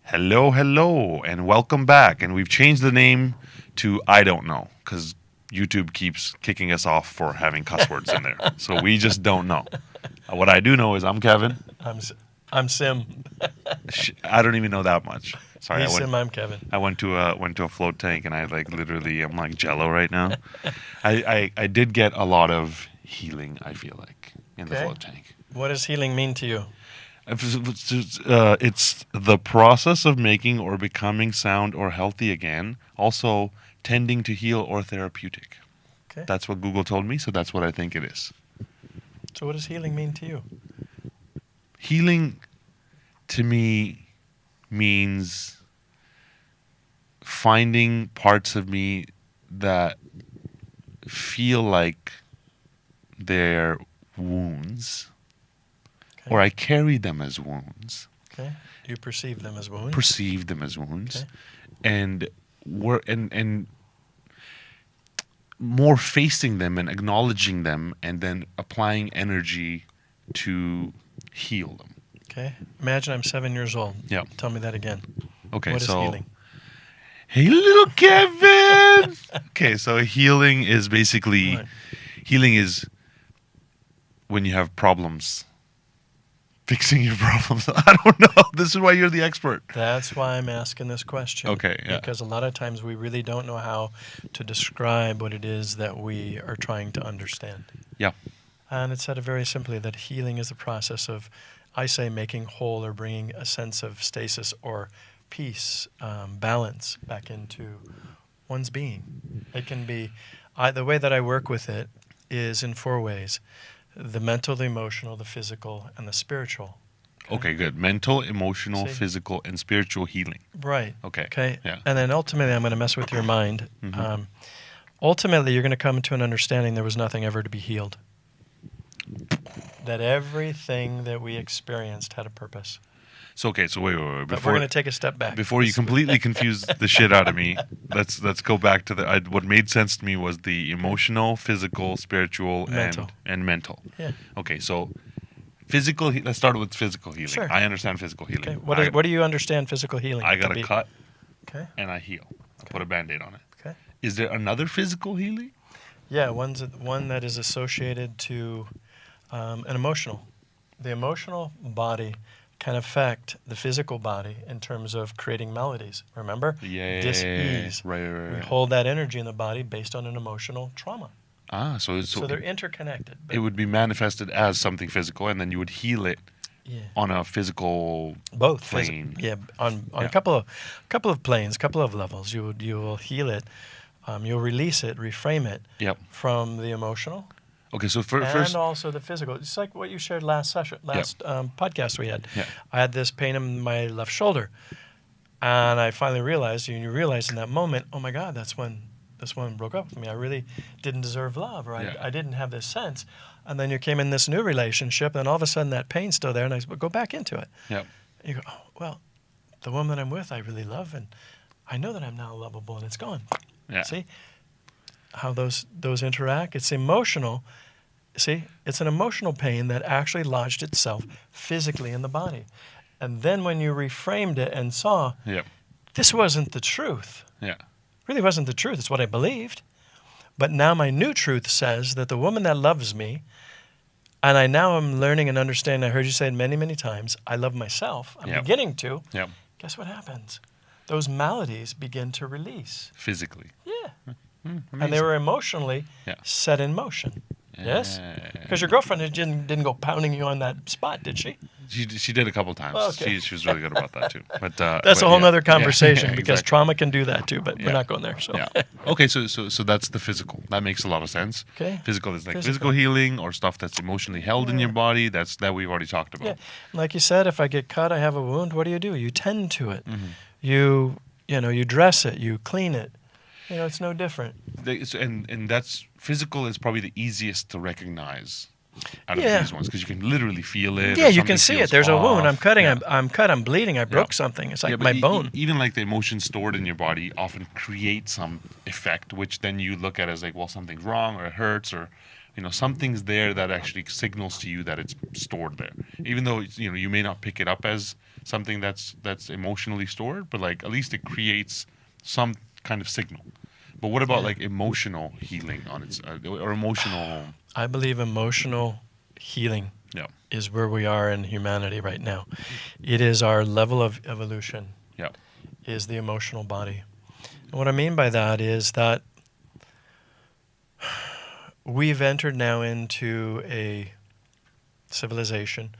Hello, hello, and welcome back. And we've changed the name to I Don't Know because YouTube keeps kicking us off for having cuss words in there. So we just don't know. What I do know is I'm Kevin. I'm Sim. I don't even know that much. Sorry, He's Sim. I'm Kevin. I went to a float tank and I literally I'm like Jello right now. I did get a lot of healing. I feel like in the float tank. What does healing mean to you? It's the process of making or becoming sound or healthy again. Also, tending to heal or therapeutic. Okay. That's what Google told me, so that's what I think it is. So what does healing mean to you? Healing, to me, means finding parts of me that feel like they're wounds. Okay. Or I carry them as wounds. Okay. You perceive them as wounds? Perceive them as wounds. Okay. And and more facing them and acknowledging them and then applying energy to heal them. Okay. Imagine I'm 7 years old. Yeah. Tell me that again. Okay, What is healing? Hey, little Kevin! Okay, so healing is basically... What? Healing is when you have problems. Fixing your problems. I don't know. This is why you're the expert. That's why I'm asking this question. Okay, yeah. Because a lot of times we really don't know how to describe what it is that we are trying to understand. Yeah. And it's said very simply that healing is the process of, I say, making whole or bringing a sense of stasis or peace, balance back into one's being. It can be, the way that I work with it is in 4 ways. The mental, the emotional, the physical, and the spiritual. Okay, good. Mental, emotional, See? physical, and spiritual healing. Right. Okay. Okay. Yeah. And then ultimately, I'm going to mess with your mind. Mm-hmm. Ultimately, you're going to come to an understanding there was nothing ever to be healed. That everything that we experienced had a purpose. So okay, so wait. But we're going to take a step back. Before you completely confuse the shit out of me, let's go back to what made sense to me was the emotional, physical, spiritual, Mental. and mental. Yeah. Okay, so physical. Let's start with physical healing. Sure. I understand physical healing. Okay. What do you understand physical healing I to got a be? cut, Okay. and I heal. I put a Band-Aid on it. Okay. Is there another physical healing? Yeah, one that is associated to an emotional. The emotional body can affect the physical body in terms of creating melodies. Remember? Yeah. Dis-ease. Right. We hold that energy in the body based on an emotional trauma. So they're interconnected. it would be manifested as something physical, and then you would heal it on a physical both plane. on a couple of planes, couple of levels. You will heal it. You'll release it, reframe it from the emotional. Okay, so and first, also the physical. It's like what you shared last podcast we had. Yeah. I had this pain in my left shoulder, and I finally realized. You realize in that moment, oh my God, that's when this woman broke up with me. I really didn't deserve love, or I didn't have this sense. And then you came in this new relationship, and all of a sudden that pain's still there, and I said, well, go back into it. Yeah. You go, oh well, the woman that I'm with, I really love, and I know that I'm now lovable, and it's gone. Yeah. See how those interact? It's emotional. See, it's an emotional pain that actually lodged itself physically in the body. And then when you reframed it and saw, this wasn't the truth. Yeah. Really wasn't the truth. It's what I believed. But now my new truth says that the woman that loves me, and I now am learning and understanding, I heard you say it many, many times, I love myself. I'm beginning to. Yep. Guess what happens? Those maladies begin to release. Physically. Yeah. And they were emotionally set in motion. Yes? Because your girlfriend didn't go pounding you on that spot, did she? She did a couple times. Oh, okay. She was really good about that too. But that's a whole other conversation because exactly. trauma can do that too. But we're not going there. So. Yeah. Okay. So that's the physical. That makes a lot of sense. Okay. Physical is like physical healing or stuff that's emotionally held in your body. That we've already talked about. Yeah. Like you said, if I get cut, I have a wound. What do? You tend to it. Mm-hmm. You dress it. You clean it. It's no different. And that's physical is probably the easiest to recognize out of these ones because you can literally feel it. Yeah, you can see it. There's a wound. I'm cutting. Yeah. I'm cut. I'm bleeding. I broke something. It's like my bone. Even like the emotions stored in your body often create some effect, which then you look at as like, well, something's wrong or it hurts or something's there that actually signals to you that it's stored there, even though you may not pick it up as something that's emotionally stored, but like at least it creates some kind of signal. But what about like emotional healing on its or emotional? I believe emotional healing Yeah. is where we are in humanity right now. It is our level of evolution. Yeah. Is the emotional body. And what I mean by that is that we've entered now into a civilization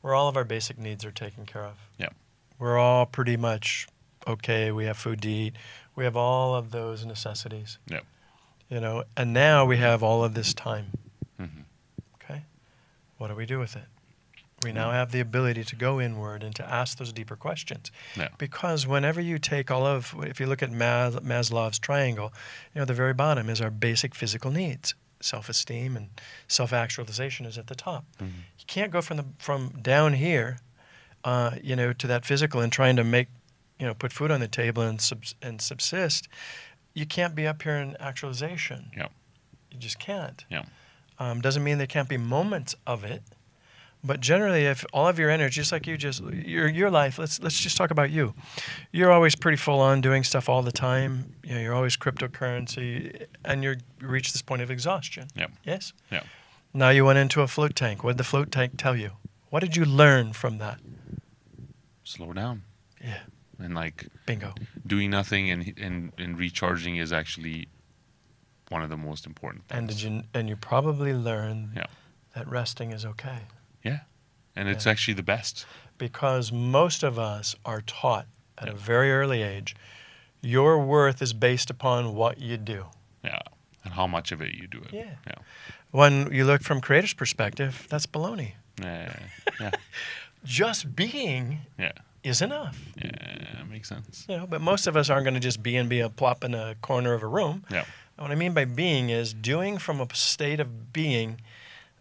where all of our basic needs are taken care of. Yeah. We're all pretty much okay. We have food to eat. We have all of those necessities. Yeah. And now we have all of this time. Mm-hmm. Okay? What do we do with it? We now have the ability to go inward and to ask those deeper questions. Yeah. Because whenever you take if you look at Maslow's triangle, the very bottom is our basic physical needs. Self-esteem and self-actualization is at the top. Mm-hmm. You can't go from down here, to that physical and trying to make, put food on the table and subsist. You can't be up here in actualization. Yeah. You just can't. Yeah. Doesn't mean there can't be moments of it. But generally, if all of your energy, just like your life, let's just talk about you. You're always pretty full on doing stuff all the time. You're always cryptocurrency, and you reach this point of exhaustion. Yeah. Yes? Yeah. Now you went into a float tank. What did the float tank tell you? What did you learn from that? Slow down. Yeah. And like Bingo. doing nothing and recharging is actually one of the most important things. And you probably learned Yeah. that resting is okay. Yeah. And it's actually the best. Because most of us are taught at a very early age, your worth is based upon what you do. Yeah. And how much of it you do it. Yeah. Yeah. When you look from creator's perspective, that's baloney. Yeah. Yeah. Just being Yeah. is enough. Yeah. Makes sense. But most of us aren't going to just be a plop in a corner of a room. Yeah. What I mean by being is doing from a state of being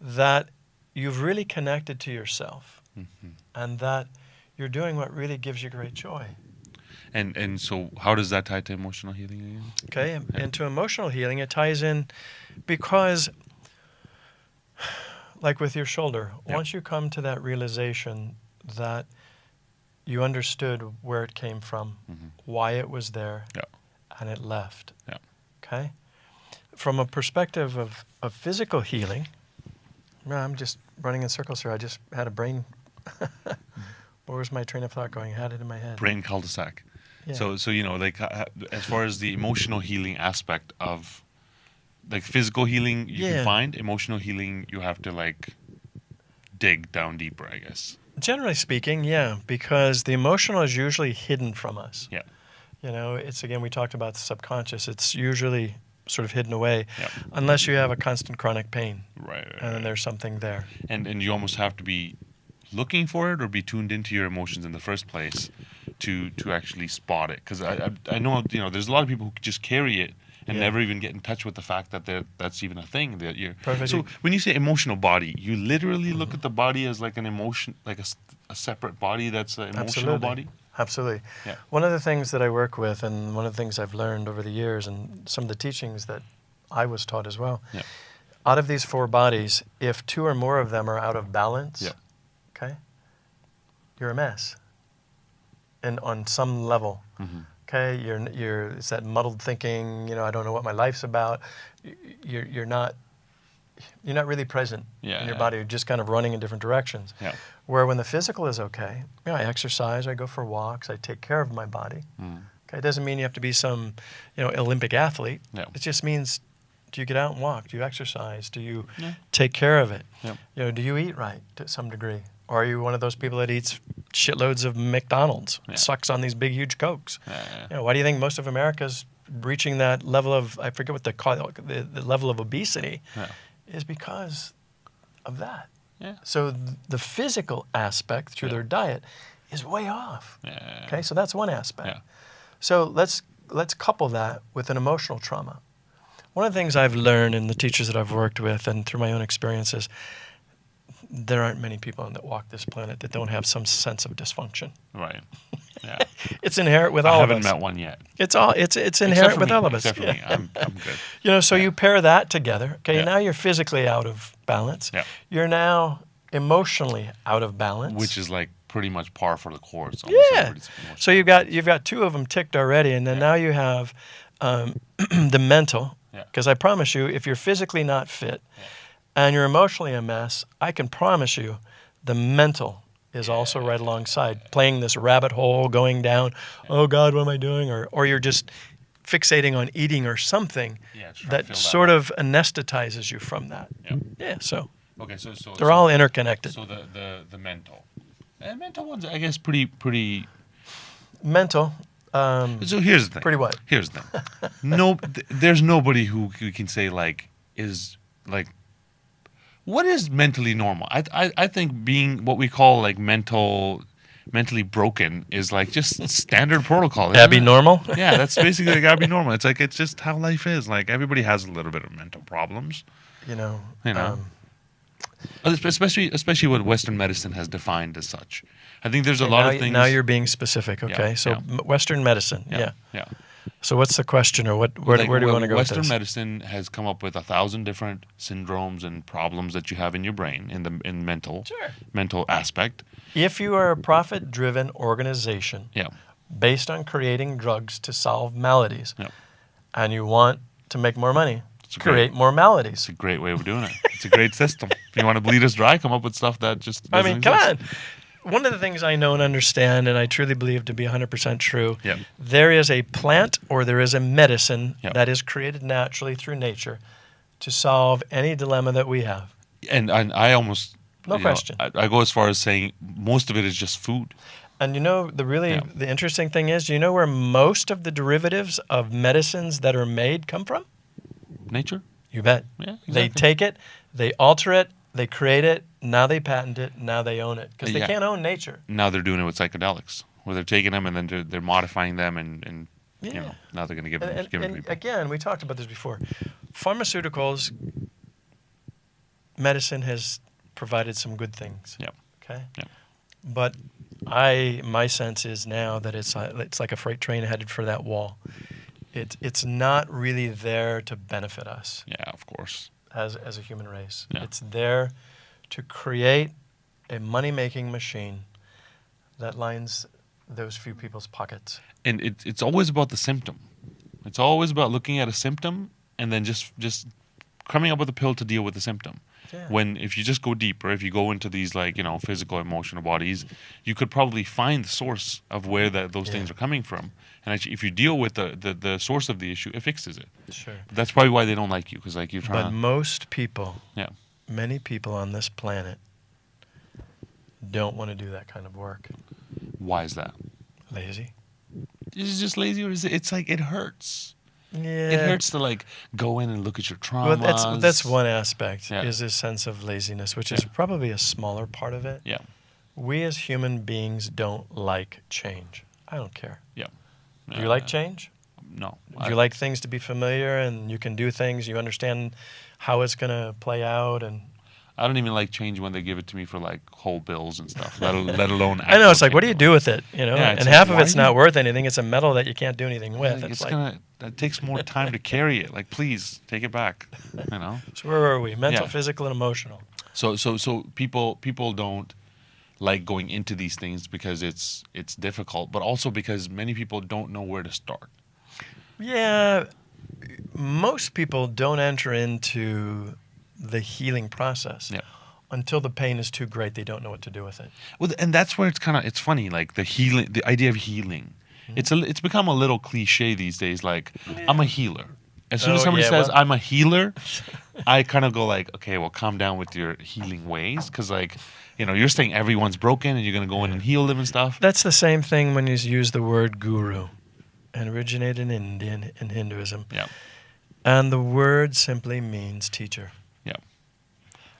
that you've really connected to yourself, and that you're doing what really gives you great joy. And so how does that tie to emotional healing again? Okay, and to emotional healing, it ties in because, like with your shoulder, once you come to that realization that you understood where it came from, why it was there, and it left. Yeah. Okay? From a perspective of physical healing, I'm just running in circles here. I just had a brain. Where was my train of thought going? I had it in my head. Brain cul-de-sac. Yeah. So like as far as the emotional healing aspect of like physical healing you can find, emotional healing you have to like dig down deeper, I guess. Generally speaking, yeah, because the emotional is usually hidden from us. Yeah. It's again, we talked about the subconscious. It's usually sort of hidden away unless you have a constant chronic pain. Right. And then there's something there. And you almost have to be looking for it or be tuned into your emotions in the first place to actually spot it. Because I know, there's a lot of people who just carry it and never even get in touch with the fact that that's even a thing that you're. Perfect. So when you say emotional body, you literally look at the body as like an emotion, like a separate body that's an emotional body? Absolutely. Yeah. One of the things that I work with, and one of the things I've learned over the years, and some of the teachings that I was taught as well, out of these four bodies, if two or more of them are out of balance, okay, you're a mess. And on some level, okay, it's that muddled thinking. I don't know what my life's about. You're not really present in your body. You're just kind of running in different directions. Yeah. Where when the physical is okay, I exercise, I go for walks, I take care of my body. Okay, it doesn't mean you have to be some, Olympic athlete. Yeah. It just means, do you get out and walk? Do you exercise? Do you take care of it? Yeah. Do you eat right to some degree? Or are you one of those people that eats shitloads of McDonald's, sucks on these big, huge Cokes? Why do you think most of America's reaching that level of, I forget what they call it, the level of obesity, is because of that. Yeah. So the physical aspect through their diet is way off. Yeah. Okay, so that's one aspect. Yeah. So let's couple that with an emotional trauma. One of the things I've learned in the teachers that I've worked with and through my own experiences, there aren't many people that walk this planet that don't have some sense of dysfunction. Right. Yeah. It's inherent with I all of haven't us. met one yet. It's inherent with all of us. Except for me. I'm good. So you pair that together. Okay, Yeah. now you're physically out of balance. Yeah. You're now emotionally out of balance. Which is like pretty much par for the course. Almost yeah. everybody's emotional. So you've got two of them ticked already, and then now you have the mental. Yeah. Because I promise you, if you're physically not fit and you're emotionally a mess, I can promise you, the mental is also right alongside, playing this rabbit hole, going down. Oh God, what am I doing? Or you're just fixating on eating or something that sort of anesthetizes you from that. Yeah. Yeah. So. Okay. So they're all interconnected. So the mental, and mental ones, I guess, pretty. Mental. So here's the thing. Pretty what? Here's the thing. No, there's nobody who can say is what is mentally normal. I think being what we call like mentally broken is like just standard protocol. Abby normal? Yeah, that's basically like Abby normal. It's like it's just how life is. Like everybody has a little bit of mental problems. You know. Especially what Western medicine has defined as such. I think there's a lot of things. Now you're being specific, okay? Yeah, so yeah. Western medicine, yeah. Yeah. So what's the question, or where do we want to go with Western this? medicine has come up with 1,000 different syndromes and problems that you have in your brain in mental aspect. If you are a profit-driven organization Yeah. based on creating drugs to solve maladies, Yeah. and you want to make more money, create more maladies. It's a great way of doing it. It's a great system. If you want to bleed us dry, come up with stuff that just doesn't come exist. on. One of the things I know and understand, and I truly believe to be 100% true, Yeah. there is a plant or there is a medicine Yeah. that is created naturally through nature to solve any dilemma that we have. And I almost No question. I go as far as saying most of it is just food. And the interesting thing is, you know where most of the derivatives of medicines that are made come from? Nature. You bet. Yeah, exactly. They take it, they alter it, they create it, now they patent it, now they own it. Because they can't own nature. Now they're doing it with psychedelics, where they're taking them and then they're modifying them and now they're going to give them to people. Again, we talked about this before. Pharmaceuticals, medicine has provided some good things. Yeah. Okay. Yeah. But my sense is now that it's like a freight train headed for that wall. It's not really there to benefit us. Yeah, of course. As a human race. Yeah. It's there to create a money-making machine that lines those few people's pockets. And it's always about the symptom. It's always about looking at a symptom and then just coming up with a pill to deal with the symptom. Yeah. When if you just go deeper, if you go into these physical, emotional bodies, you could probably find the source of where those things are coming from. And actually, if you deal with the source of the issue, it fixes it. Sure. That's probably why they don't like you, because you're trying. But most people, Yeah. many people on this planet, don't want to do that kind of work. Why is that? Lazy. Is it just lazy, or is it? It's like it hurts. Yeah. It hurts to go in and look at your traumas. Well, that's one aspect. Yeah. Is this sense of laziness, which is probably a smaller part of it. Yeah. We as human beings don't like change. I don't care. Yeah. Do you like change? No. Do you like things to be familiar and you can do things, you understand how it's going to play out? And I don't even like change when they give it to me for whole bills and stuff, let alone. I know, it's like, what do you do with it? Yeah, and half of it's not worth anything. It's a metal that you can't do anything with. That takes more time to carry it. Like, please take it back. So where were we? Mental, physical, and emotional. So people don't like going into these things because it's difficult, but also because many people don't know where to start. Yeah, most people don't enter into the healing process until the pain is too great. They don't know what to do with it. Well, and that's where it's funny. Like the idea of healing, it's become a little cliche these days. Like, I'm a healer. As soon as somebody says I'm a healer, I kind of go like, okay, well, calm down with your healing ways, because you're saying everyone's broken and you're going to go in and heal them and stuff. That's the same thing when you use the word guru, and originated in Hinduism. Yeah. And the word simply means teacher. Yeah.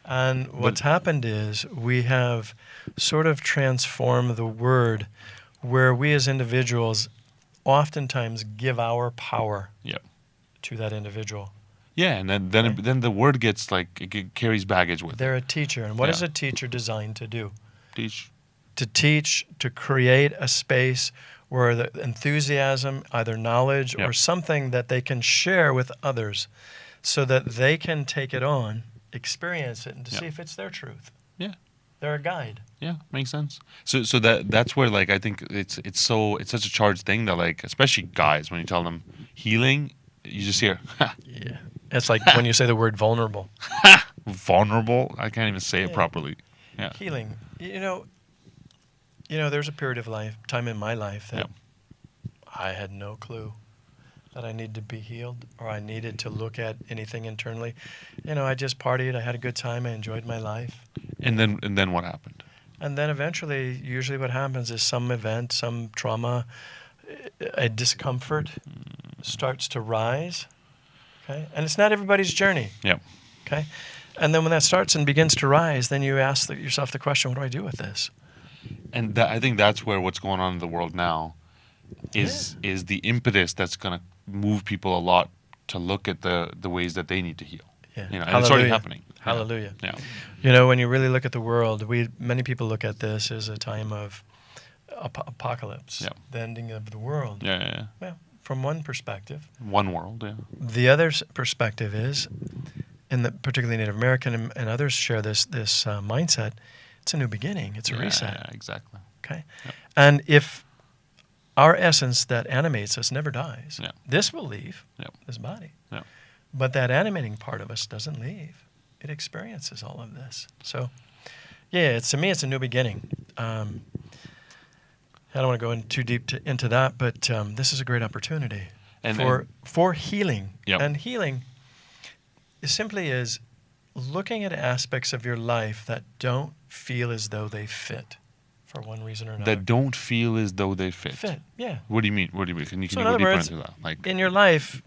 And what's happened is we have sort of transformed the word where we as individuals oftentimes give our power to that individual. Yeah, and then the word gets it carries baggage with it. They're a teacher. And what is a teacher designed to do? Teach. To teach, to create a space where the enthusiasm, either knowledge Yep. or something that they can share with others so that they can take it on, experience it, and to Yep. see if it's their truth. Yeah. They're a guide. Yeah, makes sense. So that's where, like, I think it's such a charged thing that, like, especially guys, when you tell them healing, you just hear Yeah. It's like when you say the word vulnerable. vulnerable. I can't even say it Yeah. properly. Yeah. Healing. There's a period of time in my life that Yep. I had no clue that I needed to be healed or I needed to look at anything internally. I just partied. I had a good time. I enjoyed my life. And then what happened? And then eventually, usually what happens is some event, some trauma, a discomfort starts to rise. Okay? And it's not everybody's journey. Yep. Okay? And then when that starts and begins to rise, then you ask yourself the question, what do I do with this? And I think that's where what's going on in the world now is the impetus that's going to move people a lot to look at the ways that they need to heal. Yeah. And it's already happening. Hallelujah. Yeah. When you really look at the world, many people look at this as a time of apocalypse, Yeah. the ending of the world. Yeah. Well, from one perspective. One world, yeah. The other perspective is, particularly Native American and others share this mindset, it's a new beginning. It's a reset. Yeah, exactly. Okay? Yep. And if our essence that animates us never dies, Yeah. this will leave Yep. this body. Yep. But that animating part of us doesn't leave. It experiences all of this. So, to me, it's a new beginning. I don't want to go in too deep into that, but this is a great opportunity for healing. Yep. And healing simply is looking at aspects of your life that don't feel as though they fit for one reason or another. That don't feel as though they fit. Yeah. What do you mean? Can you So in go other deeper words, into that? Like, in your life,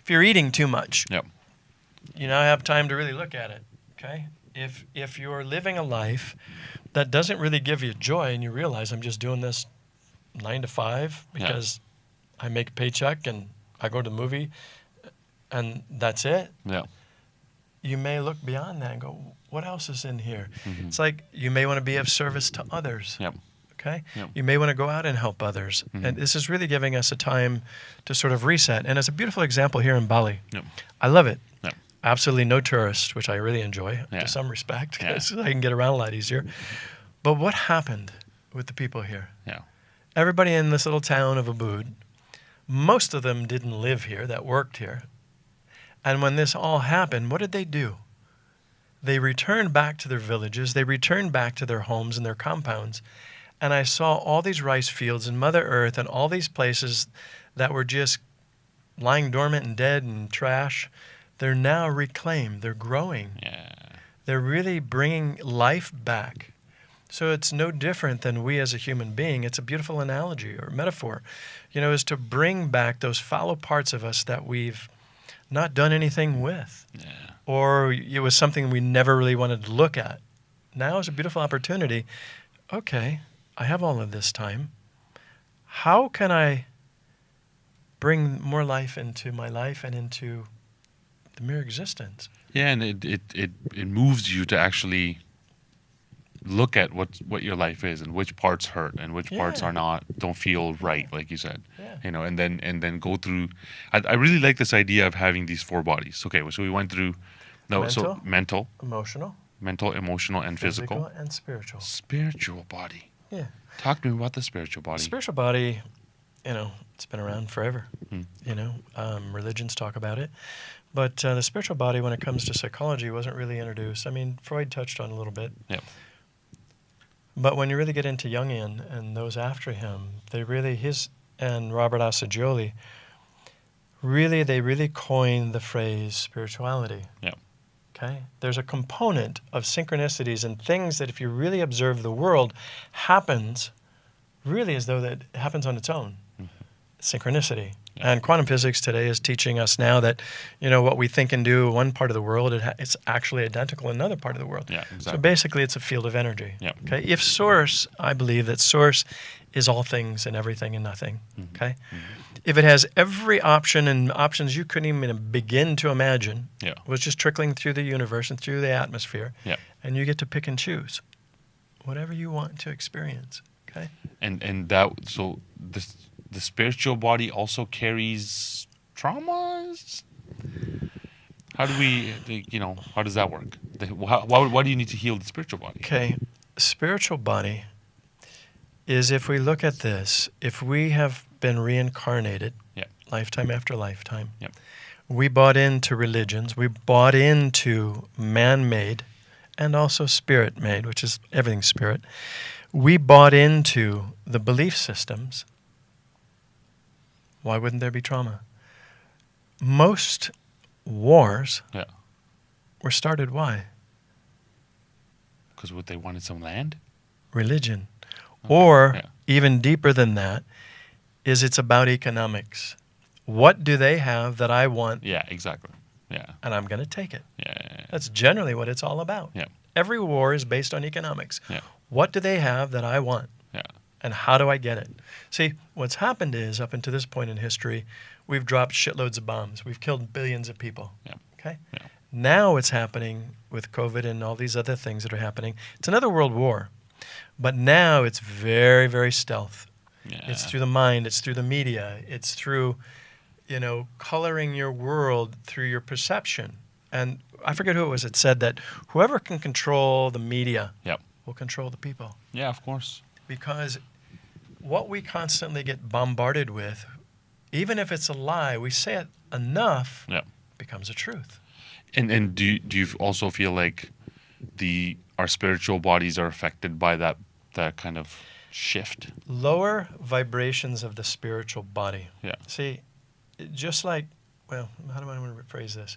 if you're eating too much, yep. you now have time to really look at it, okay? If you're living a life that doesn't really give you joy and you realize I'm just doing this 9 to 5 because I make a paycheck and I go to the movie and that's it, Yeah. you may look beyond that and go, what else is in here? Mhm. It's like you may want to be of service to others. Yep. Okay? Yep. You may want to go out and help others. Mhm. And this is really giving us a time to sort of reset. And it's a beautiful example here in Bali. Yep. I love it. Yep. Absolutely no tourists, which I really enjoy Yeah. to some respect Yeah. because I can get around a lot easier. But what happened with the people here? Yeah. Everybody in this little town of Ubud, most of them didn't live here, that worked here. And when this all happened, what did they do? They returned back to their villages. They returned back to their homes and their compounds. And I saw all these rice fields and Mother Earth and all these places that were just lying dormant and dead and trash. They're now reclaimed. They're growing. Yeah. They're really bringing life back. So it's no different than we as a human being. It's a beautiful analogy or metaphor, is to bring back those fallow parts of us that we've not done anything with. Yeah. Or it was something we never really wanted to look at. Now is a beautiful opportunity. Okay, I have all of this time. How can I bring more life into my life and into the mere existence? Yeah, and it moves you to actually look at what your life is and which parts hurt and which parts Yeah. don't feel right, like you said. Yeah. And then go through. I really like this idea of having these 4 bodies. Okay, so we went through mental, Emotional, emotional, and physical. and spiritual. Spiritual body. Yeah. Talk to me about the spiritual body. Spiritual body, it's been around forever. Hmm. Religions talk about it. But the spiritual body, when it comes to psychology, wasn't really introduced. I mean, Freud touched on it a little bit. Yeah. But when you really get into Jungian and those after him, and Robert Assagioli, they really coined the phrase spirituality. Yeah. Okay? There's a component of synchronicities and things that if you really observe the world happens really as though that it happens on its own. Mhm. Synchronicity. Yeah. And quantum physics today is teaching us now that, what we think and do in one part of the world, it's actually identical in another part of the world. Yeah, exactly. So basically it's a field of energy. Yeah. Okay? If source, I believe that source is all things and everything and nothing. Mhm. Okay? Mhm. If it has every option and options you couldn't even begin to imagine, Yeah. was just trickling through the universe and through the atmosphere, Yeah. and you get to pick and choose whatever you want to experience. Okay. And that, so the spiritual body also carries traumas. How do we, how does that work? Why do you need to heal the spiritual body? Okay. Spiritual body is, if we look at this, if we have been reincarnated Yeah. lifetime after lifetime, Yep. we bought into religions, we bought into man-made and also spirit-made, which is everything's spirit. We bought into the belief systems. Why wouldn't there be trauma? Most wars Yeah. were started why? Because what, they wanted some land? Religion. Okay. Or, Yeah. even deeper than that, is it's about economics. What do they have that I want? Yeah, exactly. Yeah. And I'm going to take it. Yeah. That's generally what it's all about. Yeah. Every war is based on economics. Yeah. What do they have that I want? Yeah. And how do I get it? See, what's happened is, up until this point in history, we've dropped shitloads of bombs. We've killed billions of people. Yeah. Okay? Yeah. Now what's happening with COVID and all these other things that are happening, it's another world war. But now it's very, very stealth. Yeah. It's through the mind. It's through the media. It's through, coloring your world through your perception. And I forget who it was that said that whoever can control the media Yep. will control the people. Yeah, of course. Because what we constantly get bombarded with, even if it's a lie, we say it enough, Yeah. it becomes a truth. And do you also feel like our spiritual bodies are affected by that kind of shift? Lower vibrations of the spiritual body. Yeah. See, just like, how do I want to rephrase this?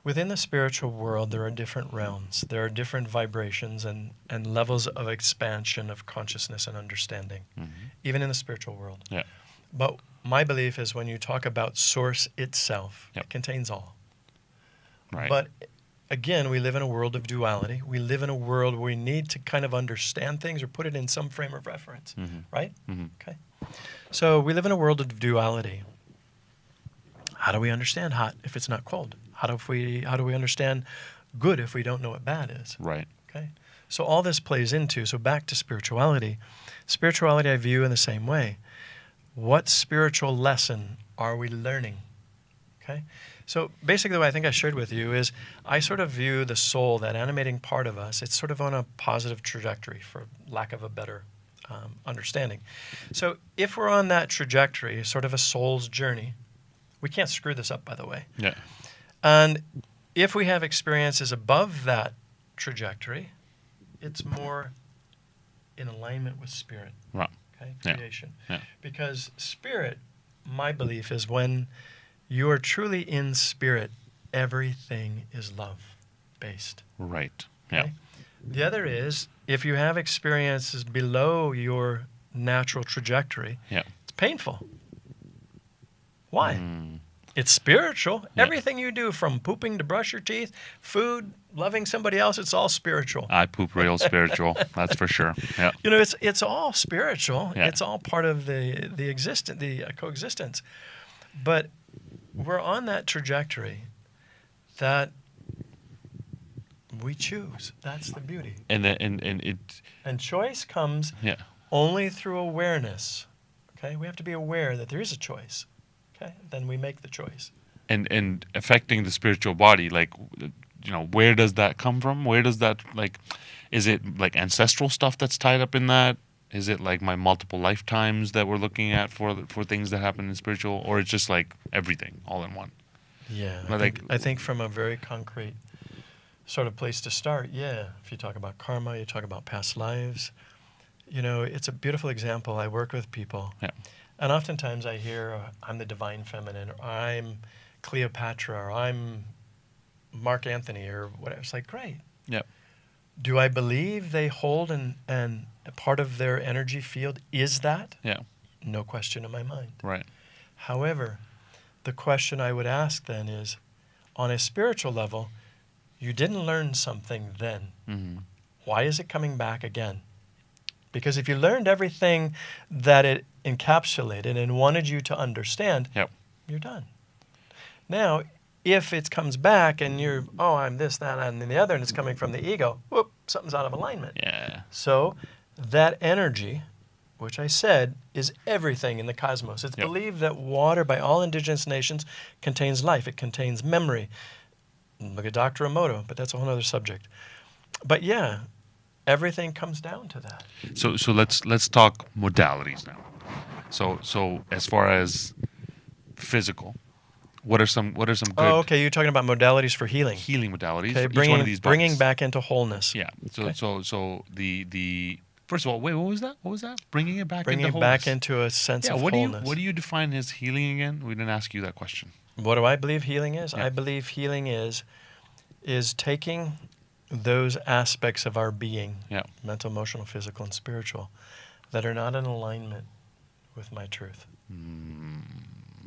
Within the spiritual world, there are different realms. There are different vibrations and levels of expansion of consciousness and understanding, even in the spiritual world. Yeah. But my belief is, when you talk about source itself, Yep. it contains all. Right. But again, we live in a world of duality. We live in a world where we need to kind of understand things or put it in some frame of reference, right? Okay. So we live in a world of duality. How do we understand hot if it's not cold? How do we understand good if we don't know what bad is? Right. Okay. So all this plays into, so back to spirituality. Spirituality I view in the same way. What spiritual lesson are we learning? Okay. So basically what I think I shared with you is, I sort of view the soul, that animating part of us, it's sort of on a positive trajectory, for lack of a better understanding. So if we're on that trajectory, sort of a soul's journey, we can't screw this up, by the way. Yeah. And if we have experiences above that trajectory, it's more in alignment with spirit. Right. Okay, Yeah. creation. Yeah. Because spirit, my belief is, when you are truly in spirit, everything is love-based. Right. Yeah. Okay? The other is, if you have experiences below your natural trajectory, Yeah. it's painful. Why? It's spiritual. Yeah. Everything you do, from pooping to brush your teeth, food, loving somebody else, it's all spiritual. I poop real spiritual. That's for sure. Yeah. It's all spiritual. Yeah. It's all part of the coexistence. But we're on that trajectory that we choose. That's the beauty. And choice comes yeah. only through awareness. Okay, we have to be aware that there is a choice. Okay, then we make the choice. And affecting the spiritual body, like, where does that come from? Where does that, like, is it like ancestral stuff that's tied up in that? Is it like my multiple lifetimes that we're looking at for things that happen in spiritual, or it's just like everything all in one? Yeah, Like, I think from a very concrete sort of place to start, yeah. If you talk about karma, you talk about past lives, it's a beautiful example. I work with people. Yeah. And oftentimes I hear, I'm the divine feminine, or I'm Cleopatra, or I'm Mark Anthony, or whatever. It's like, great. Yep. Do I believe they hold and a part of their energy field is that? Yeah. No question in my mind. Right. However, the question I would ask then is, on a spiritual level, you didn't learn something then. Mm-hmm. Why is it coming back again? Because if you learned everything that it encapsulated and wanted you to understand, Yep. you're done. Now, if it comes back and you're, I'm this, that, and the other, and it's coming from the ego, whoop, something's out of alignment. Yeah. So that energy which I said is everything in the cosmos. It's Yep. believed that water, by all indigenous nations, contains life. It contains memory. Look at Dr. Emoto, but that's a whole other subject. But yeah, everything comes down to that. So let's talk modalities now. So as far as physical, what are some good Oh, okay. You're talking about modalities for healing. healing modalities Okay, for each one of these bringing bodies? back into wholeness. Yeah. So Okay. so the first of all, wait, what was that? What was that? Bringing it back Bringing into it back wholeness. into a sense Yeah. of What wholeness. do you define as healing again? We didn't ask you that question. What do I believe healing is? Yeah. I believe healing is taking those aspects of our being, Yeah. mental, emotional, physical, and spiritual, that are not in alignment with my truth.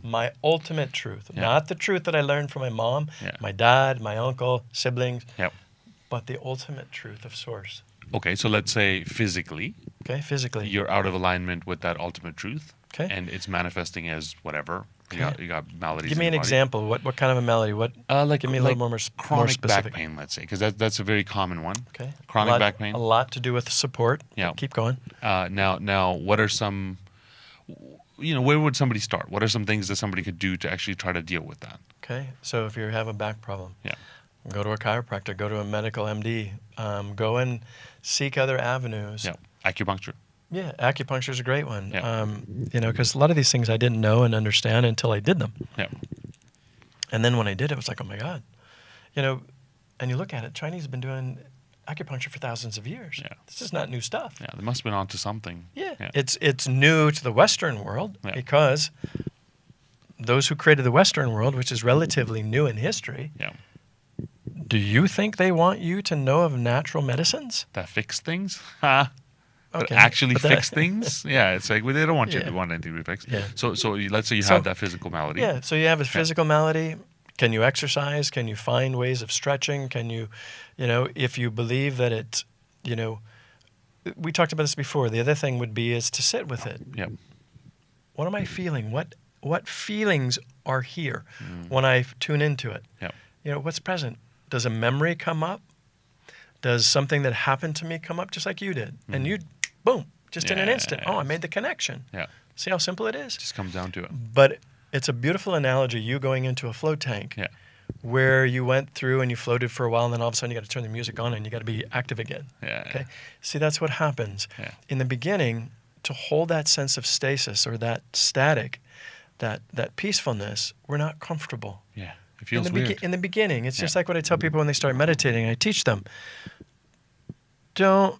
My ultimate truth. Yeah. Not the truth that I learned from my mom, Yeah. my dad, my uncle, siblings, Yep. but the ultimate truth of source. Okay. So let's say physically, Okay, physically. you're out of alignment with that ultimate truth. Okay. And it's manifesting as whatever. Okay. You got maladies. Give in me your an body. example. What kind of a malady? Give me a little more chronic specific. back pain, let's say, because that's a very common one. Okay. Chronic back pain. A lot to do with support. Yeah. Keep going. Now, what are some? Where would somebody start? What are some things that somebody could do to actually try to deal with that? Okay. So if you have a back problem, Yeah. go to a chiropractor, go to a medical MD, go and seek other avenues. Yeah. Acupuncture. Yeah, acupuncture is a great one. Yeah. Because a lot of these things I didn't know and understand until I did them. Yeah. And then when I did it was like, oh my God. And you look at it, Chinese have been doing acupuncture for thousands of years. Yeah. This is not new stuff. Yeah. They must have been onto something. Yeah. Yeah. It's new to the Western world Yeah. because those who created the Western world, which is relatively new in history, Yeah. do you think they want you to know of natural medicines? That fix things. Ha. But Okay. actually But that- fix things. Yeah. It's like they don't want you Yeah. to want anything to be fixed. Yeah. So let's say you So- have that physical malady. Yeah, so you have a physical malady. Can you exercise? Can you find ways of stretching? Can you, if you believe that it's, we talked about this before. The other thing would be is to sit with it. Yeah. What am I feeling? What feelings are here when I tune into it? Yeah. What's present? Does a memory come up? Does something that happened to me come up just like you did? And you, boom, just in an instant. Oh, I made the connection. Yeah. See how simple it is? Just comes down to it. But it's a beautiful analogy, you going into a float tank Yeah. where you went through and you floated for a while and then all of a sudden you got to turn the music on and you got to be active again. Yeah. Okay. See, that's what happens. Yeah. In the beginning, to hold that sense of stasis or that static, that peacefulness, we're not comfortable. Yeah. It feels in the weird. in the beginning, it's Yeah. just like what I tell people when they start meditating. I teach them, don't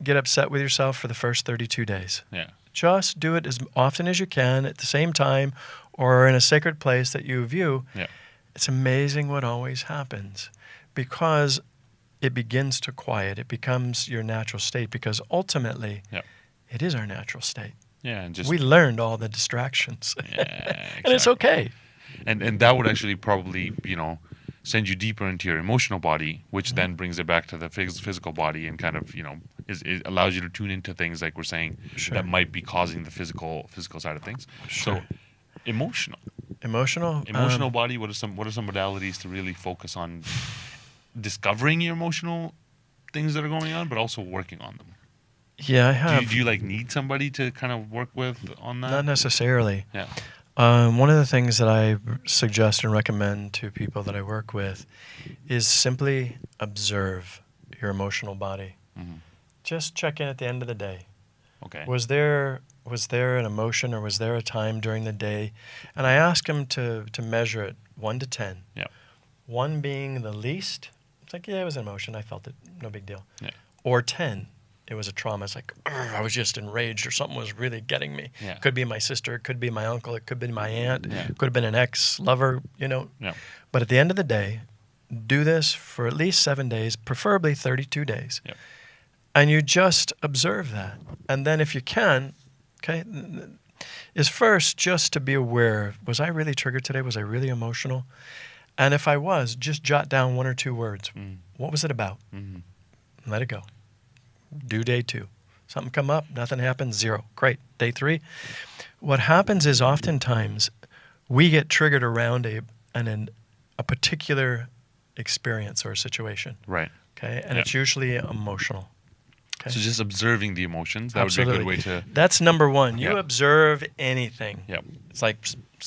get upset with yourself for the first 32 days. Yeah. Just do it as often as you can at the same time or in a sacred place that you view. Yeah. It's amazing what always happens because it begins to quiet. It becomes your natural state because ultimately Yeah. it is our natural state. Yeah. And just We learned all the distractions. Yeah, And it's exactly. okay. And that would actually probably send you deeper into your emotional body, which then brings it back to the physical body and kind of it allows you to tune into things like we're saying Sure. that might be causing the physical side of things. Sure. So emotional Emotional? body. What are some modalities to really focus on discovering your emotional things that are going on, but also working on them? Yeah, I have. Do you need somebody to kind of work with on that? Not necessarily. Yeah. One of the things that I suggest and recommend to people that I work with is simply observe your emotional body. Mm-hmm. Just check in at the end of the day. Okay. Was there an emotion or was there a time during the day? And I ask them to measure it 1 to 10. Yeah. 1 being the least. It's like, yeah, it was an emotion. I felt it. No big deal. Yeah. Or 10. It was a trauma. It's like, I was just enraged or something was really getting me. Yeah. Could be my sister. It could be my uncle. It could be my aunt. Yeah. Could have been an ex-lover, Yeah. But at the end of the day, do this for at least 7 days, preferably 32 days. Yeah. And you just observe that. And then if you can, okay, is first just to be aware, was I really triggered today? Was I really emotional? And if I was, just jot down 1 or 2 words. Mm. What was it about? Mm-hmm. Let it go. Do day 2. Something come up, nothing happened, 0. Great. Day 3. What happens is oftentimes we get triggered around a particular experience or situation. Right. Okay? And Yeah. it's usually emotional. Okay. So just observing the emotions, that would be a good way to... That's number one. You Yeah. observe anything. Yep. It's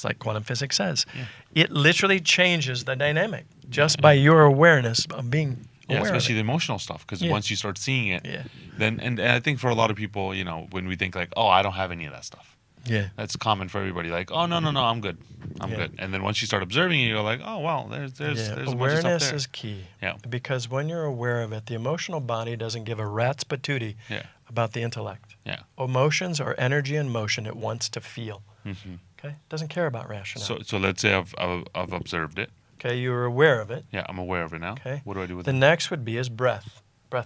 like quantum physics says. Yeah. It literally changes the dynamic just by your awareness of being Yeah, aware especially of the emotional stuff, because Yeah. once you start seeing it, Yeah. then and I think for a lot of people, you know, when we think like, oh, I don't have any of that stuff. it. Yeah. That's common for everybody. Like, oh no, I'm good, I'm Yeah. good. And then once you start observing it, you're like, oh well, there's a bunch of stuff Awareness there. is key. Yeah. Because when you're aware of it, the emotional body doesn't give a rat's patootie Yeah. about the intellect. Yeah. Emotions are energy in motion. It wants to feel. hmm Okay. Doesn't care about rationale. So let's say I've observed it. Okay. You're aware of it. Yeah, I'm aware of it now. Okay. What do I do with The it? next would be is breath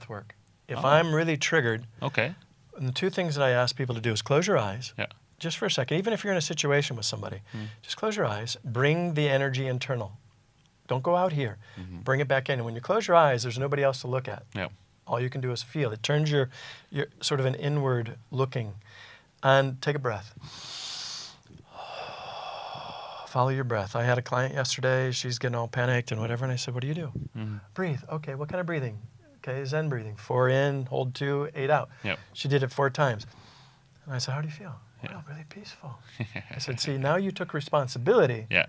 work. If Oh. I'm really triggered, Okay. and the two things that I ask people to do is close your eyes. Yeah. Just for a second, even if you're in a situation with somebody, Mm. just close your eyes. Bring the energy internal. Don't go out here. Mhm. Bring it back in. And when you close your eyes, there's nobody else to look at. Yeah. All you can do is feel. It turns your sort of an inward looking. And take a breath. Follow your breath. I had a client yesterday. She's getting all panicked and whatever. And I said, what do you do? Mhm. Breathe. Okay, what kind of breathing? Okay, Zen breathing. 4 in, hold 2, 8 out. Yep. She did it 4 times. And I said, how do you feel? Yeah. Wow, really peaceful. I said, see, now you took responsibility. Yeah.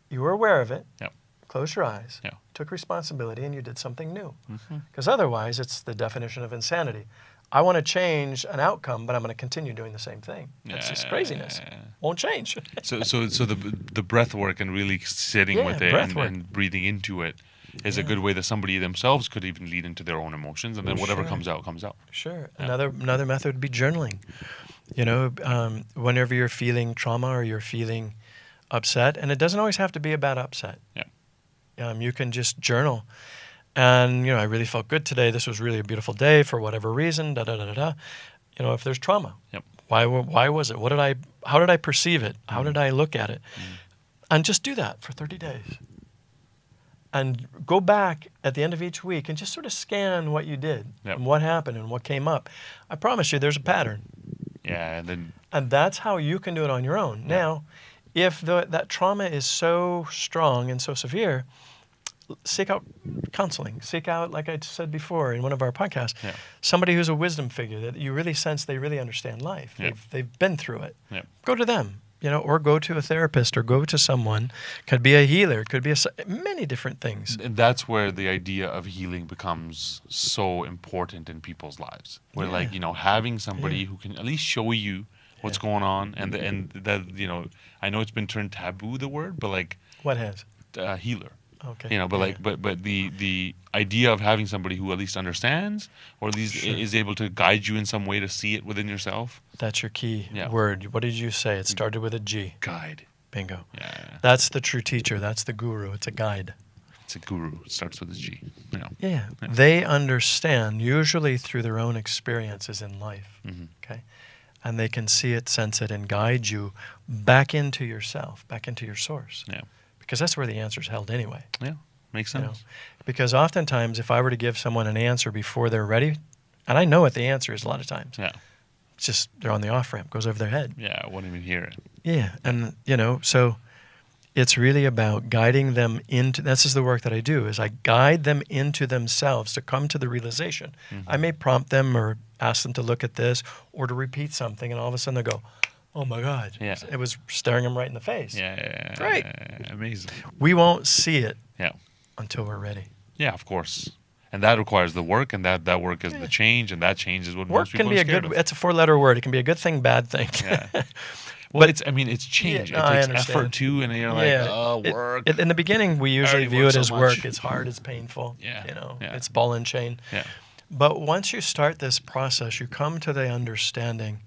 You were aware of it. Yep. Closed your eyes. Yeah. Took responsibility, and you did something new. Mhm. Because otherwise, it's the definition of insanity. I want to change an outcome, but I'm going to continue doing the same thing. That's just craziness. Won't change. So the breath work and really sitting Yeah, with it breath work. and breathing into it is a Yeah. good way that somebody themselves could even lead into their own emotions, and then whatever Sure. comes out comes out. Sure. Yeah. Another method would be journaling. You know, whenever you're feeling trauma or you're feeling upset, and it doesn't always have to be about upset. Yeah. You can just journal. And, you know, I really felt good today. This was really a beautiful day for whatever reason, da-da-da-da-da. You know, if there's trauma, Yep. why was it? How did I perceive it? How did I look at it? And just do that for 30 days. And go back at the end of each week and just sort of scan what you did Yep. and what happened and what came up. I promise you there's a pattern. Yeah, and then And that's how you can do it on your own. Yeah. Now, if that trauma is so strong and so severe, seek out counseling. Seek out, like I said before in one of our podcasts, Yeah. somebody who's a wisdom figure that you really sense they really understand life. Yeah. They've been through it. Yeah. Go to them, you know, or go to a therapist or go to someone. Could be a healer. Could be many different things. and that's where the idea of healing becomes so important in people's lives. Where Yeah. like, you know, having somebody Yeah. who can at least show you what's Yeah. going on, and that, you know, I know it's been turned taboo, the word, but like What has? healer. Okay. You know, but Yeah. like, but the idea of having somebody who at least understands, or at least Sure. is able to guide you in some way to see it within yourself. That's your key Yeah. word. What did you say? It started with a G. Guide. Bingo. Yeah, That's the true teacher. That's the guru. It's a guide. it's a guru. It starts with a G. You know. Yeah. Yeah. They understand, usually through their own experiences in life. Mhm. Okay. And they can see it, sense it, and guide you back into yourself, back into your source. Yeah. Because that's where the answer is held anyway. Yeah. Makes You know? sense. Because oftentimes, if I were to give someone an answer before they're ready, and I know what the answer is a lot of times, Yeah. it's just they're on the off ramp, goes over their head. Yeah. I won't even hear it. Yeah, and you know, so it's really about guiding them into. This is the work that I do: is I guide them into themselves to come to the realization. Mm-hmm. I may prompt them or ask them to look at this or to repeat something, and all of a sudden they go, "Oh my God!" Yeah. It was staring them right in the face. Yeah. Great. Amazing. We won't see it Yeah. until we're ready. Yeah. Of course. And that requires the work, and that work is Yeah. the change, and that change is what Work most people can be are a scared good. of. It's a 4-letter word. It can be a good thing, bad thing. Yeah. Well, But- it's change. Yeah, no, I it takes understand. effort too, and you're like, oh, work. In the beginning, we usually already view work it so as much. work. It's hard. It's painful. Yeah, You know, yeah. it's ball and chain. Yeah. But once you start this process, you come to the understanding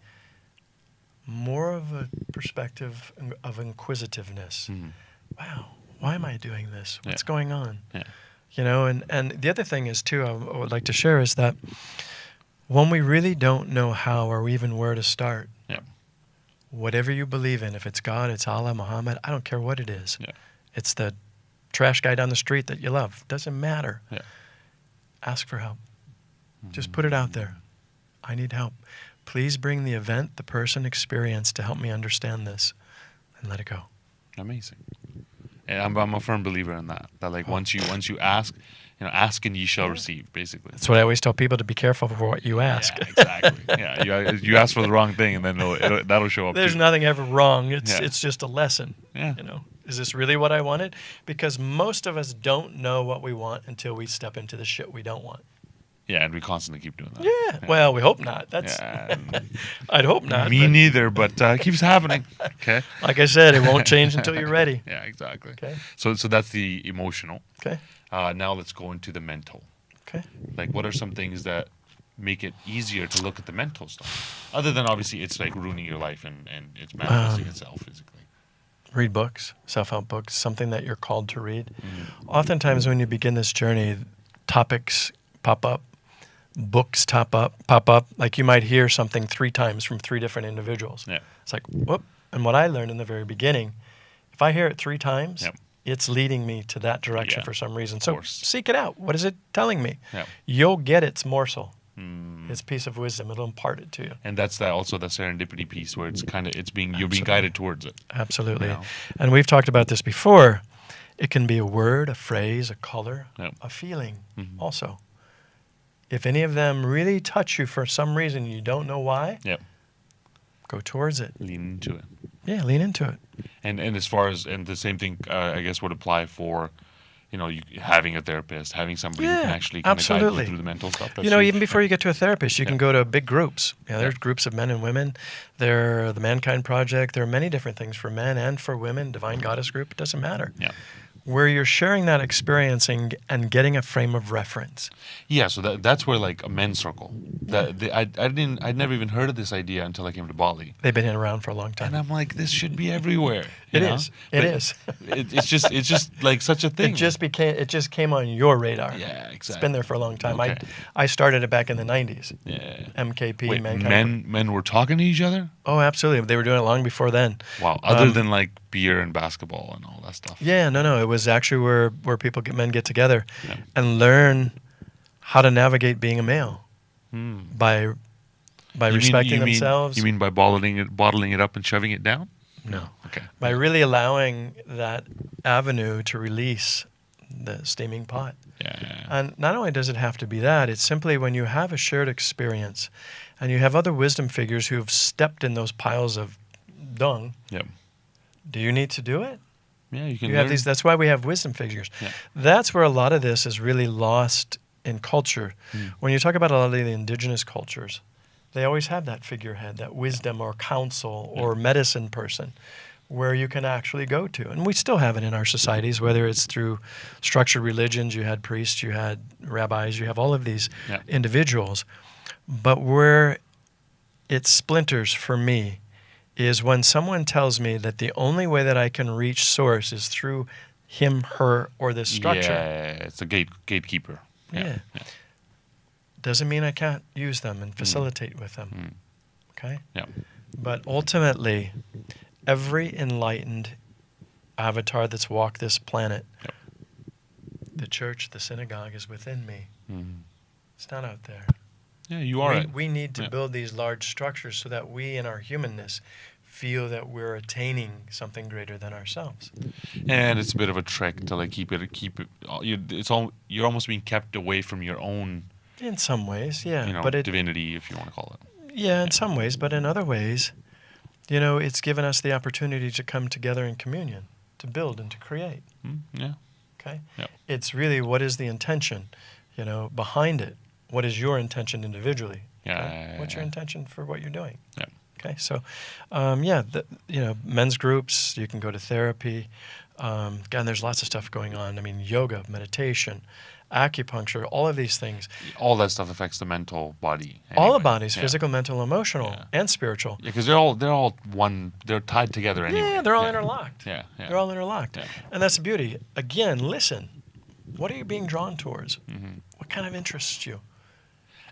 more of a perspective of inquisitiveness. Mhm. Wow, why am I doing this? What's Yeah. going on? Yeah. You know, and the other thing is too, I would like to share is that when we really don't know how or even where to start, Yeah. whatever you believe in, if it's God, it's Allah, Muhammad, I don't care what it is. Yeah. It's the trash guy down the street that you love. Doesn't matter. Yeah. Ask for help. Just put it out there. I need help. Please bring the event, the person, experience to help me understand this, and let it go. Amazing. And I'm a firm believer in that. That like Oh. once you ask, ask and ye shall receive, basically. That's what I always tell people, to be careful for what you ask. Yeah, exactly. Yeah, you ask for the wrong thing, and then that'll show up. There's too. nothing ever wrong. Yeah. It's just a lesson. Yeah. Is this really what I wanted? Because most of us don't know what we want until we step into the shit we don't want. Yeah, and we constantly keep doing that. Yeah. Well, we hope not. That's. Yeah. I'd hope not. Me neither, but it keeps happening. Okay. Like I said, it won't change until you're ready. Yeah, exactly. Okay. So that's the emotional. Okay. Now let's go into the mental. Okay. Like, what are some things that make it easier to look at the mental stuff? Other than, obviously, it's like ruining your life and it's manifesting itself physically. Read books, self-help books, something that you're called to read. Mm-hmm. Oftentimes when you begin this journey, topics pop up, books pop up. Like you might hear something 3 times from 3 different individuals. Yeah. It's like, whoop. And what I learned in the very beginning, if I hear it 3 times, Yep. it's leading me to that direction Yeah, for some reason. of So course. seek it out. What is it telling me? Yeah. You'll get its morsel, Mm. its piece of wisdom. It'll impart it to you. And that's also the serendipity piece where you're being guided towards it. Absolutely. You know? And we've talked about this before. It can be a word, a phrase, a color, Yep. a feeling Mhm. also. If any of them really touch you for some reason, you don't know why, Yep. go towards it. Lean into it. Yeah, lean into it. And as far as, and the same thing, I guess, would apply for, having a therapist, having somebody who can Yeah, actually kind of guide absolutely. you through the mental stuff. That's Even huge. before you get to a therapist, you can Yeah. go to big groups. There's Yeah. groups of men and women. There are the Mankind Project. There are many different things for men and for women. Divine Goddess Group. It doesn't matter. Yeah. Where you're sharing that experience and getting a frame of reference. Yeah, so that's where, like, a men's circle. I'd never even heard of this idea until I came to Bali, They've been around for a long time. and I'm like, this should be everywhere. It you know? is. It But is. It's just like such a thing. It just came on your radar. Yeah, It's exactly. been there for a long time. Okay. I started it back in the 90s. Yeah. MKP, Wait, Mankind. men were talking to each other? Oh, absolutely. They were doing it long before then. Wow. Other than like beer and basketball and all that stuff. Yeah, no. It was actually where men get together Yeah. and learn how to navigate being a male Hmm. by You mean- respecting you mean- themselves. You mean by bottling it up and shoving it down? No. Okay. By really allowing that avenue to release the steaming pot. Yeah. And not only does it have to be that, it's simply when you have a shared experience and you have other wisdom figures who have stepped in those piles of dung, Yep. do you need to do it? Yeah, you can You have learn. these. That's why we have wisdom figures. Yeah. That's where a lot of this is really lost in culture. Mm. When you talk about a lot of the indigenous cultures, they always have that figurehead, that wisdom or counsel or medicine person where you can actually go to. And we still have it in our societies, whether it's through structured religions, you had priests, you had rabbis, you have all of these Yeah. individuals. But where it splinters for me is when someone tells me that the only way that I can reach source is through him, her, or this structure. Yeah, it's a gatekeeper. Yeah. Doesn't mean I can't use them and facilitate with them. Mm. Okay? Yeah. But ultimately, every enlightened avatar that's walked this planet, Yep. the church, the synagogue is within me. Mhm. It's not out there. Yeah, you are. We need to Yeah. build these large structures so that we, in our humanness, feel that we're attaining something greater than ourselves. And it's a bit of a trick to like keep it. You're almost being kept away from your own, In some ways, yeah. but divinity, if you want to call it. Yeah, in some ways, but in other ways, it's given us the opportunity to come together in communion, to build and to create. Yeah. Okay? Yep. It's really what is the intention, behind it. What is your intention individually? Yeah, okay? yeah, What's your yeah. intention for what you're doing? Yeah. Okay, so, men's groups, you can go to therapy. Again, there's lots of stuff going on. I mean, yoga, meditation, acupuncture, all of these things. All that stuff affects the mental body. All the anyway. bodies, Yeah. physical, mental, emotional, Yeah. and spiritual. Yeah, because they're all one. They're tied together anyway. Yeah, they're all interlocked. Yeah, yeah. They're all interlocked. Yeah. And that's the beauty. Again, listen. What are you being drawn towards? Mhm. What kind of interests you?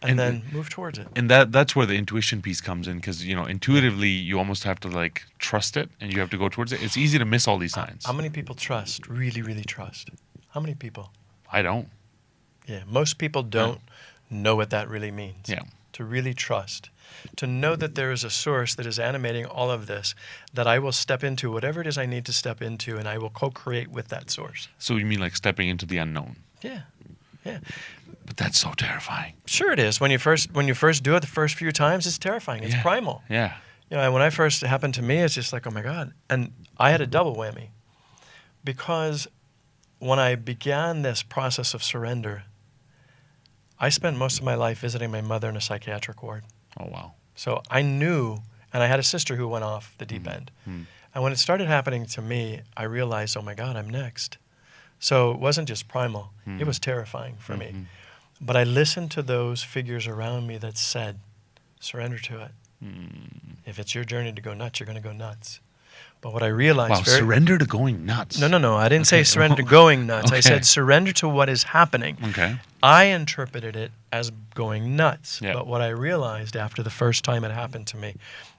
And And then move towards it. And that's where the intuition piece comes in, because intuitively you almost have to like trust it, and you have to go towards it. It's easy to miss all these signs. How many people trust, really, really trust? How many people? I don't. Yeah, most people don't know what that really means. Yeah. To really trust. To know that there is a source that is animating all of this, that I will step into whatever it is I need to step into, and I will co-create with that source. So you mean like stepping into the unknown? Yeah. Yeah. But that's so terrifying. Sure it is. When you first do it the first few times, it's terrifying. It's primal. Yeah. You know, when I first it happened to me, it's just like, oh my God. And I had a double whammy because when I began this process of surrender, I spent most of my life visiting my mother in a psychiatric ward. Oh, wow. So I knew, and I had a sister who went off the deep end. And when it started happening to me, I realized, oh my God, I'm next. So it wasn't just primal. It was terrifying for me. But I listened to those figures around me that said, surrender to it. If it's your journey to go nuts, you're going to go nuts. But what I realized... Wow, surrender to going nuts. No. I didn't say surrender to going nuts. I said surrender to what is happening. Okay. I interpreted it as going nuts. Yeah. But what I realized after the first time it happened to me,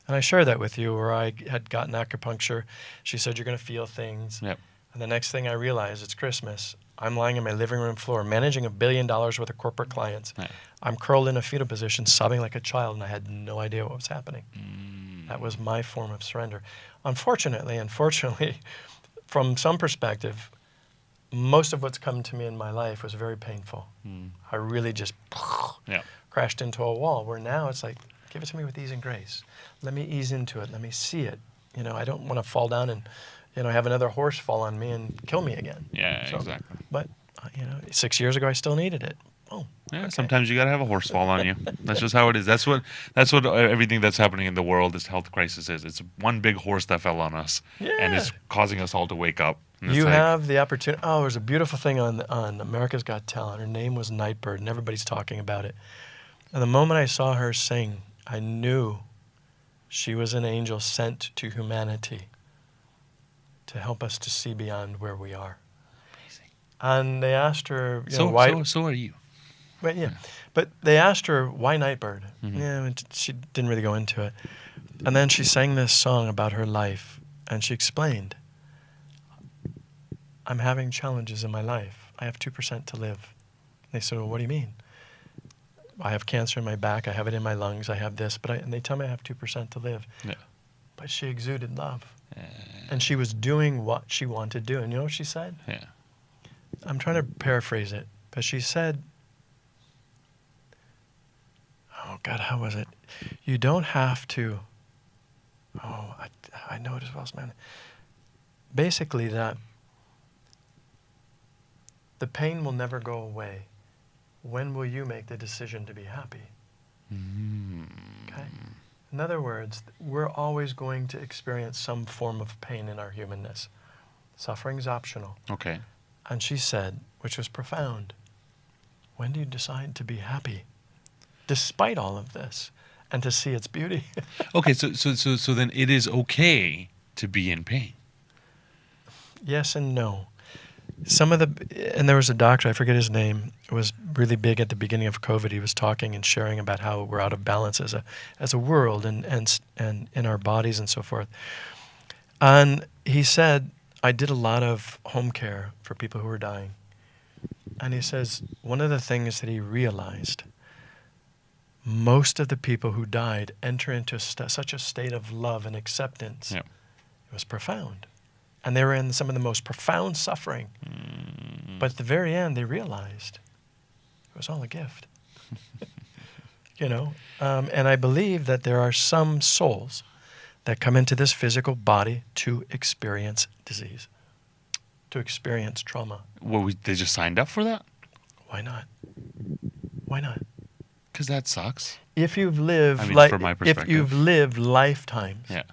and I shared that with you, where I had gotten acupuncture, she said, you're going to feel things. Yep. And the next thing I realized, it's Christmas. I'm lying on my living room floor, managing $1 billion worth of corporate clients. Yeah. I'm curled in a fetal position, sobbing like a child, and I had no idea what was happening. That was my form of surrender. Unfortunately, from some perspective, most of what's come to me in my life was very painful. I really just crashed into a wall, where now it's like, give it to me with ease and grace. Let me ease into it. Let me see it. You know, I don't want to fall down and, you know, have another horse fall on me and kill me again. Yeah, exactly. But, 6 years ago, I still needed it. Oh, yeah. okay. Sometimes you got to have a horse fall on you. That's just how it is. That's what everything that's happening in the world, this health crisis is. It's one big horse that fell on us, and it's causing us all to wake up. You have the opportunity. Oh, there's a beautiful thing on America's Got Talent. Her name was Nightbird, and everybody's talking about it. And the moment I saw her sing, I knew she was an angel sent to humanity to help us to see beyond where we are. Amazing. And they asked her, why? So are you. But but they asked her, why Nightbird? Yeah, she didn't really go into it. And then she sang this song about her life, and she explained, I'm having challenges in my life. I have 2% to live. They said, well, what do you mean? I have cancer in my back. I have it in my lungs. I have this. And they tell me I have 2% to live. Yeah. But she exuded love. And she was doing what she wanted to do. And you know what she said? Yeah. I'm trying to paraphrase it. But she said, oh, God, how was it? You don't have to... Oh, I know it as well as man. Basically that the pain will never go away. When will you make the decision to be happy? Okay? In other words, we're always going to experience some form of pain in our humanness. Suffering's optional. Okay. And she said, which was profound, when do you decide to be happy? Despite all of this, and to see its beauty. Okay, so then it is okay to be in pain. Yes and no. And there was a doctor, I forget his name, it was really big at the beginning of COVID. He was talking and sharing about how we're out of balance as a world and in our bodies and so forth. And he said, I did a lot of home care for people who were dying. And he says, one of the things that he realized, most of the people who died enter into such a state of love and acceptance. Yep. It was profound. And they were in some of the most profound suffering. But at the very end, they realized it was all a gift. And I believe that there are some souls that come into this physical body to experience disease, to experience trauma. Well, they just signed up for that? Why not? Why not? Because that sucks. If you've lived, from my perspective. If you've lived lifetimes, yeah.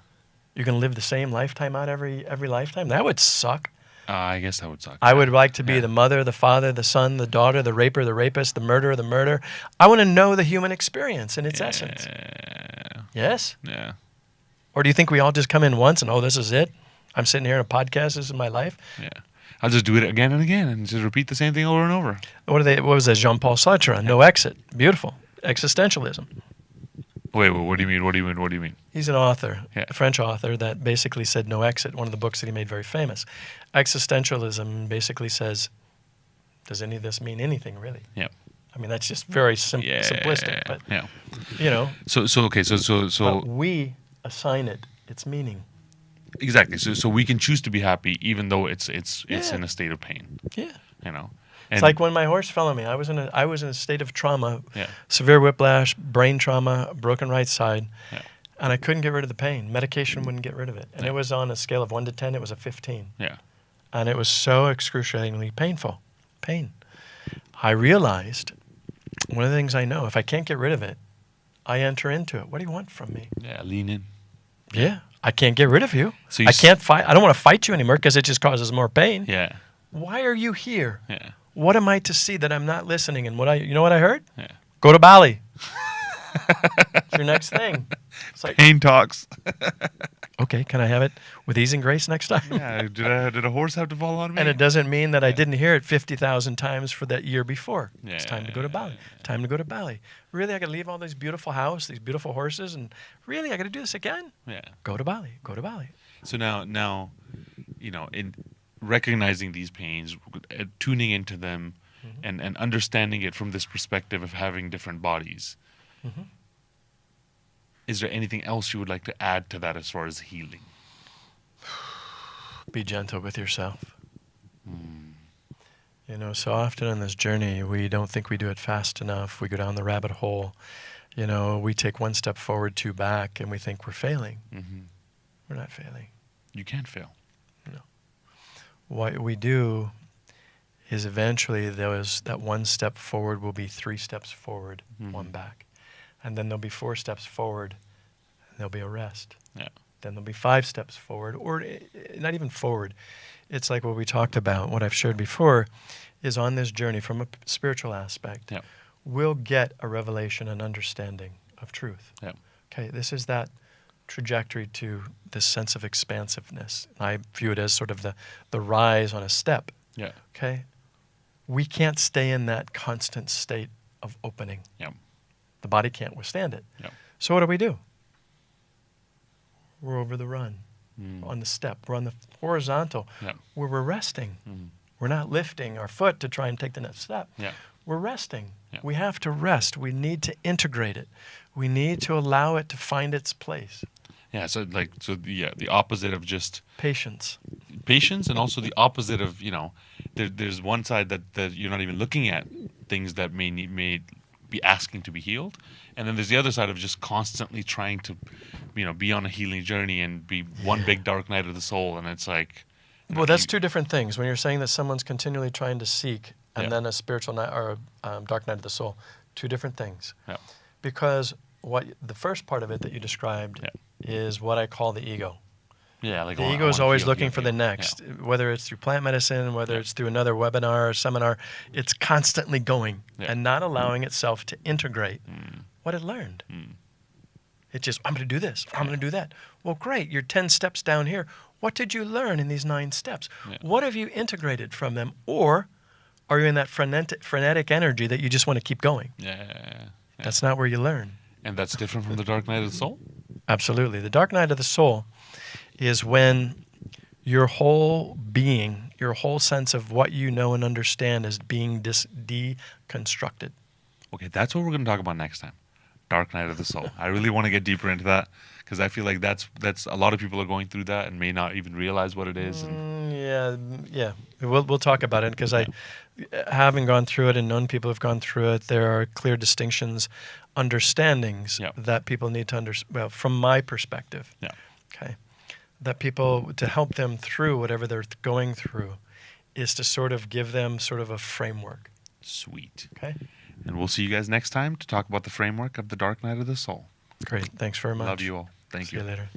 You're going to live the same lifetime out every lifetime? That would suck. I guess that would suck. I would like to be the mother, the father, the son, the daughter, the raper, the rapist, the murderer, the murder. I want to know the human experience in its essence. Yes? Yeah. Or do you think we all just come in once and, this is it? I'm sitting here in a podcast. This is my life. Yeah. I'll just do it again and again and just repeat the same thing over and over. What was that? Jean-Paul Sartre, No Exit. Beautiful. Existentialism. Wait, what do you mean? What do you mean? He's an author, a French author that basically said no exit, one of the books that he made very famous. Existentialism basically says, does any of this mean anything, really? Yeah. I mean, that's just very simplistic. But, So we assign it its meaning. Exactly. So we can choose to be happy even though it's in a state of pain. Yeah. It's like when my horse fell on me. I was in a state of trauma, Yeah. severe whiplash, brain trauma, broken right side, Yeah. and I couldn't get rid of the pain. Medication wouldn't get rid of it, and Yeah. it was on a scale of 1 to 10. It was a 15, Yeah. and it was so excruciatingly painful. Pain. I realized one of the things I know: if I can't get rid of it, I enter into it. What do you want from me? Yeah. Lean in. Yeah, I can't get rid of you. So you I can't fight. I don't want to fight you anymore because it just causes more pain. Yeah. Why are you here? Yeah. What am I to see that I'm not listening? And you know what I heard? Yeah. Go to Bali. It's your next thing. It's like, Pain talks. okay, can I have it with ease and grace next time? Yeah. Did a horse have to fall on me? And it doesn't mean that I didn't hear it 50,000 times for that year before. Yeah, It's time to go to Bali. Time to go to Bali. Really, I got to leave all these beautiful house, these beautiful horses, and really, I got to do this again? Yeah. Go to Bali. Go to Bali. So now, in recognizing these pains, tuning into them, and understanding it from this perspective of having different bodies. Mm-hmm. Is there anything else you would like to add to that as far as healing? Be gentle with yourself. So often on this journey, we don't think we do it fast enough. We go down the rabbit hole. We take one step forward, two back, and we think we're failing. Mm-hmm. We're not failing. You can't fail. No. What we do is eventually that one step forward will be 3 steps forward, one back. And then there'll be 4 steps forward, and there'll be a rest. Yeah. Then there'll be 5 steps forward, or not even forward. It's like what we talked about, what I've shared before, is on this journey from a spiritual aspect, Yeah. we'll get a revelation and understanding of truth. Yeah. Okay, this is that trajectory to this sense of expansiveness. I view it as sort of the rise on a step. Yeah. Okay? We can't stay in that constant state of opening. Yeah. The body can't withstand it. Yeah. So what do? We're over the run, on the step. We're on the horizontal, Yeah. where we're resting. Mm. We're not lifting our foot to try and take the next step. Yeah. We're resting. Yeah. We have to rest. We need to integrate it. We need to allow it to find its place. Yeah. So the opposite of just Patience. patience, and also the opposite of there's one side that you're not even looking at things that may be asking to be healed, and then there's the other side of just constantly trying to be on a healing journey and be one big dark night of the soul. And it's like, Well, that's 2 different things. When you're saying that someone's continually trying to seek, and Yeah. then a spiritual night or a dark night of the soul, 2 different things. Yeah. Because the first part of it that you described Yeah. is what I call the ego. yeah, like The I ego is wanna always heal, looking heal, for the heal. next, whether it's through plant medicine, whether it's through another webinar or seminar. It's constantly going and not allowing itself to integrate what it learned. It's just, I'm going to do this, I'm going to do that. Well, great, you're 10 steps down here. What did you learn in these 9 steps? Yeah. What have you integrated from them? Or are you in that frenetic energy that you just want to keep going? Yeah. That's not where you learn. And that's different from the dark night of the soul. Absolutely. The dark night of the soul is when your whole being, your whole sense of what you know and understand is being deconstructed. Okay, that's what we're going to talk about next time. Dark night of the soul. I really want to get deeper into that because I feel like that's a lot of people are going through that and may not even realize what it is. And Yeah. We'll talk about it because having gone through it and known people who've gone through it, there are clear distinctions, understandings that people need to understand. Well, from my perspective, okay, that people, to help them through whatever they're going through, is to sort of give them sort of a framework. Sweet. Okay. And we'll see you guys next time to talk about the framework of the dark night of the soul. Great. Thanks very much. Love you all. Thank See you. you later.